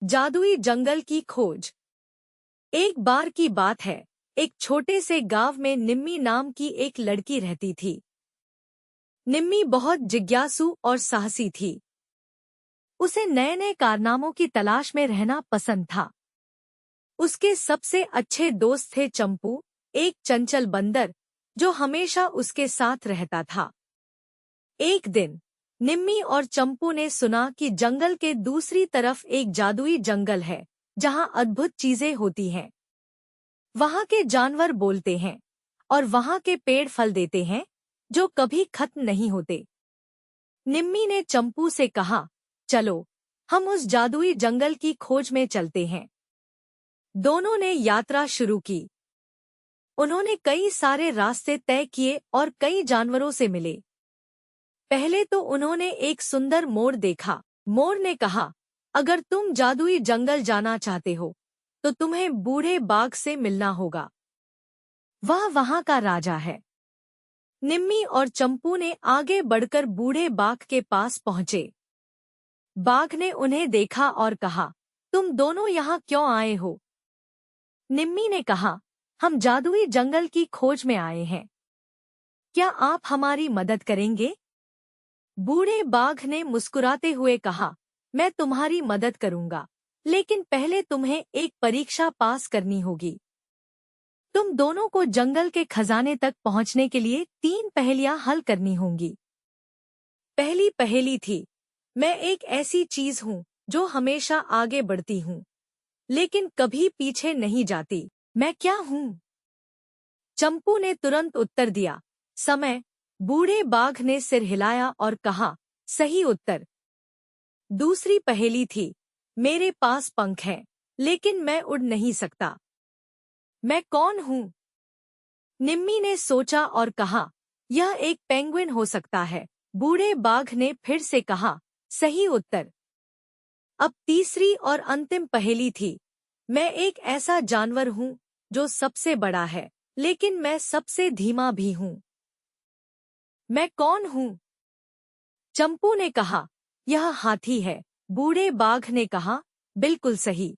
जादुई जंगल की खोज। एक बार की बात है, एक छोटे से गांव में निम्मी नाम की एक लड़की रहती थी। निम्मी बहुत जिज्ञासु और साहसी थी। उसे नए नए कारनामों की तलाश में रहना पसंद था। उसके सबसे अच्छे दोस्त थे चंपू, एक चंचल बंदर जो हमेशा उसके साथ रहता था। एक दिन निम्मी और चंपू ने सुना कि जंगल के दूसरी तरफ एक जादुई जंगल है जहां अद्भुत चीजें होती हैं। वहां के जानवर बोलते हैं और वहां के पेड़ फल देते हैं जो कभी खत्म नहीं होते। निम्मी ने चंपू से कहा, चलो हम उस जादुई जंगल की खोज में चलते हैं। दोनों ने यात्रा शुरू की। उन्होंने कई सारे रास्ते तय किए और कई जानवरों से मिले। पहले तो उन्होंने एक सुंदर मोर देखा। मोर ने कहा, अगर तुम जादुई जंगल जाना चाहते हो तो तुम्हें बूढ़े बाघ से मिलना होगा। वह वहां का राजा है। निम्मी और चंपू ने आगे बढ़कर बूढ़े बाघ के पास पहुंचे। बाघ ने उन्हें देखा और कहा, तुम दोनों यहाँ क्यों आए हो? निम्मी ने कहा, हम जादुई जंगल की खोज में आए हैं। क्या आप हमारी मदद करेंगे? बूढ़े बाघ ने मुस्कुराते हुए कहा, मैं तुम्हारी मदद करूंगा, लेकिन पहले तुम्हें एक परीक्षा पास करनी होगी। तुम दोनों को जंगल के खजाने तक पहुंचने के लिए 3 पहेलियां हल करनी होंगी। पहली पहेली थी, मैं एक ऐसी चीज हूँ जो हमेशा आगे बढ़ती हूँ, लेकिन कभी पीछे नहीं जाती। मैं क्या हूँ? चंपू ने तुरंत उत्तर दिया, समय। बूढ़े बाघ ने सिर हिलाया और कहा, सही उत्तर। दूसरी पहेली थी, मेरे पास पंख हैं, लेकिन मैं उड़ नहीं सकता। मैं कौन हूँ? निम्मी ने सोचा और कहा, यह एक पेंगुइन हो सकता है। बूढ़े बाघ ने फिर से कहा, सही उत्तर। अब तीसरी और अंतिम पहेली थी, मैं एक ऐसा जानवर हूँ जो सबसे बड़ा है, लेकिन मैं सबसे धीमा भी हूँ। मैं कौन हूँ? चंपू ने कहा, यह हाथी है। बूढ़े बाघ ने कहा, बिल्कुल सही।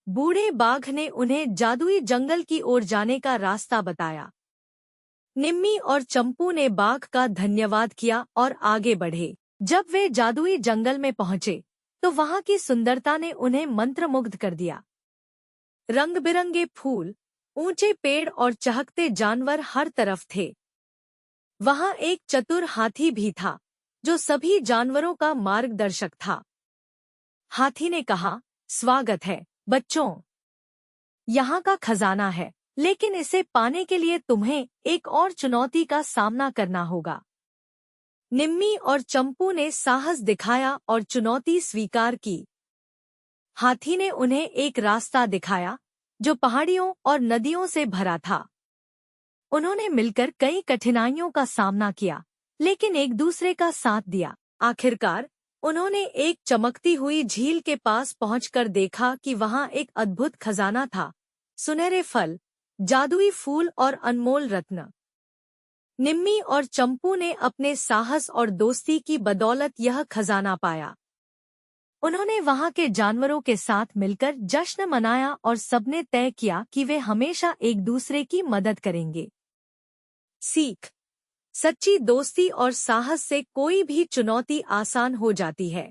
बूढ़े बाघ ने उन्हें जादुई जंगल की ओर जाने का रास्ता बताया। निम्मी और चंपू ने बाघ का धन्यवाद किया और आगे बढ़े। जब वे जादुई जंगल में पहुंचे तो वहां की सुंदरता ने उन्हें मंत्रमुग्ध कर दिया। रंग बिरंगे फूल, ऊंचे पेड़ और चहकते जानवर हर तरफ थे। वहां एक चतुर हाथी भी था जो सभी जानवरों का मार्गदर्शक था। हाथी ने कहा, स्वागत है बच्चों। यहाँ का खजाना है, लेकिन इसे पाने के लिए तुम्हें एक और चुनौती का सामना करना होगा। निम्मी और चंपू ने साहस दिखाया और चुनौती स्वीकार की। हाथी ने उन्हें एक रास्ता दिखाया जो पहाड़ियों और नदियों से भरा था। उन्होंने मिलकर कई कठिनाइयों का सामना किया, लेकिन एक दूसरे का साथ दिया। आखिरकार उन्होंने एक चमकती हुई झील के पास पहुंचकर देखा कि वहां एक अद्भुत खजाना था, सुनहरे फल, जादुई फूल और अनमोल रत्न। निम्मी और चंपू ने अपने साहस और दोस्ती की बदौलत यह खजाना पाया। उन्होंने वहां के जानवरों के साथ मिलकर जश्न मनाया और सबने तय किया कि वे हमेशा एक दूसरे की मदद करेंगे। सीख, सच्ची दोस्ती और साहस से कोई भी चुनौती आसान हो जाती है।